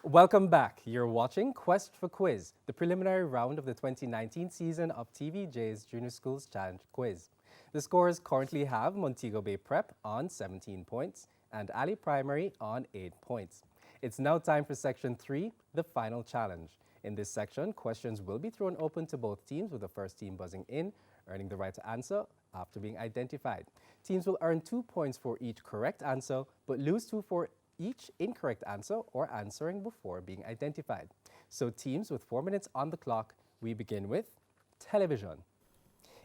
Welcome back. You're watching Quest for Quiz, the preliminary round of the 2019 season of TVJ's Junior Schools Challenge Quiz. The scores currently have Montego Bay Prep on 17 points and Ali Primary on 8 points. It's now time for Section 3, the final challenge. In this section, questions will be thrown open to both teams, with the first team buzzing in, earning the right to answer after being identified. Teams will earn 2 points for each correct answer, but lose 2 for each incorrect answer or answering before being identified. So teams with 4 minutes on the clock, we begin with television.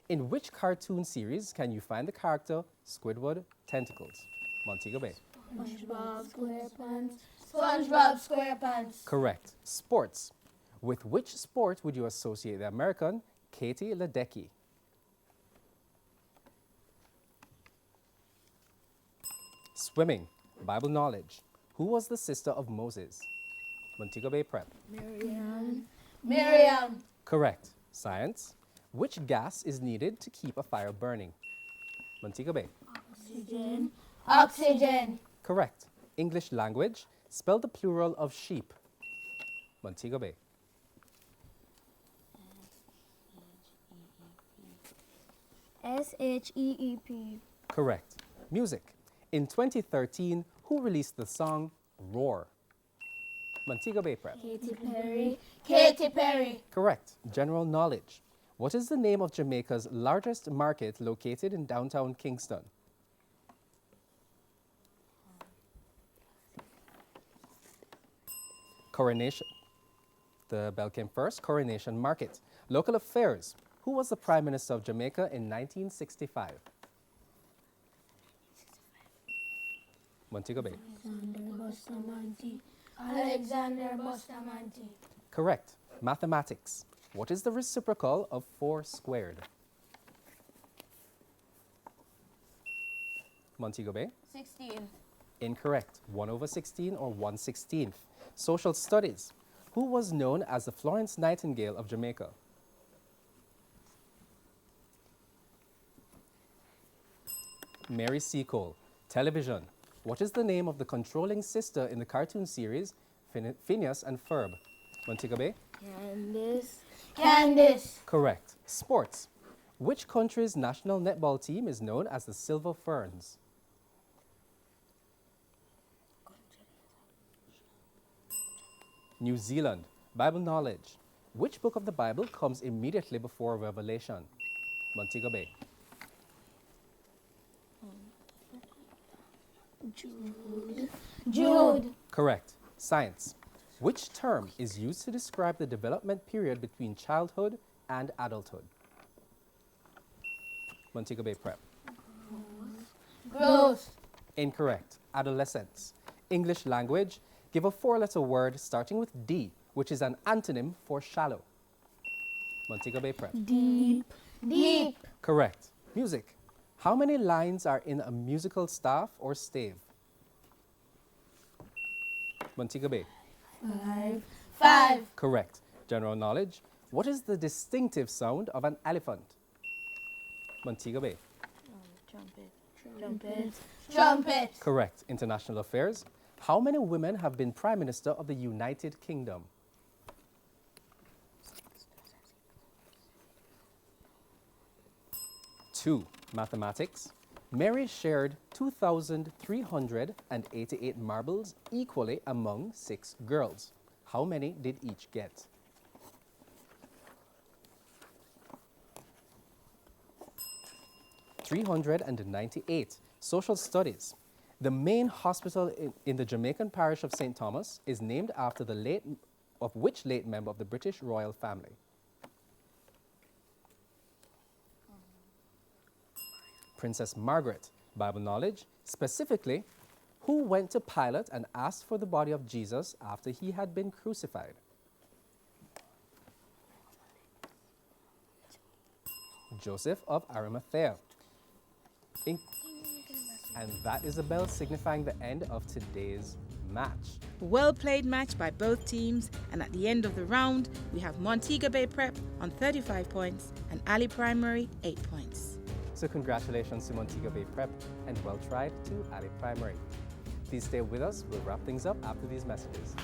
In which cartoon series can you find the character Squidward Tentacles? Montego Bay. SpongeBob SquarePants. SpongeBob SquarePants. Correct. Sports. With which sport would you associate the American Katie Ledecky? Swimming. Bible knowledge. Who was the sister of Moses? Montego Bay Prep. Miriam. Correct. Science. Which gas is needed to keep a fire burning? Montego Bay. Oxygen. Oxygen. Correct. English language. Spell the plural of sheep. Montego Bay. SHEEP. Correct. Music. In 2013, who released the song Roar? Montego Bay Prep. Katy Perry. Katy Perry. Correct. General knowledge. What is the name of Jamaica's largest market located in downtown Kingston? Coronation. The bell came first. Coronation Market. Local affairs. Who was the Prime Minister of Jamaica in 1965? Montego Bay. Alexander Bustamante. Correct. Mathematics. What is the reciprocal of 4 squared? Montego Bay. 16. Incorrect. 1/16 or 1/16. Social studies. Who was known as the Florence Nightingale of Jamaica? Mary Seacole. Television. What is the name of the controlling sister in the cartoon series Phineas and Ferb? Montego Bay. Candice. Correct. Sports. Which country's national netball team is known as the Silver Ferns? New Zealand. Bible knowledge. Which book of the Bible comes immediately before Revelation? Montego Bay. Jude. Correct. Science. Which term is used to describe the development period between childhood and adulthood? Montego Bay Prep. Growth. Incorrect. Adolescence. English language. Give a 4-letter word starting with D, which is an antonym for shallow. Montego Bay Prep. Deep. Deep. Correct. Music. How many lines are in a musical staff or stave? Montego Bay. 5. Correct. General knowledge. What is the distinctive sound of an elephant? Montego Bay. Trumpet. Correct. International affairs. How many women have been Prime Minister of the United Kingdom? Two. Mathematics. Mary shared 2,388 marbles equally among 6 girls. How many did each get? $398. Social studies. The main hospital in the Jamaican parish of St. Thomas is named after which late member of the British royal family? Princess Margaret. Bible knowledge. Specifically, who went to Pilate and asked for the body of Jesus after he had been crucified? Joseph of Arimathea. And that is a bell signifying the end of today's match. Well played match by both teams, and at the end of the round, we have Montego Bay Prep on 35 points and Ali Primary 8 points. So congratulations to Montego Bay Prep and well tried to Ali Primary. Please stay with us. We'll wrap things up after these messages.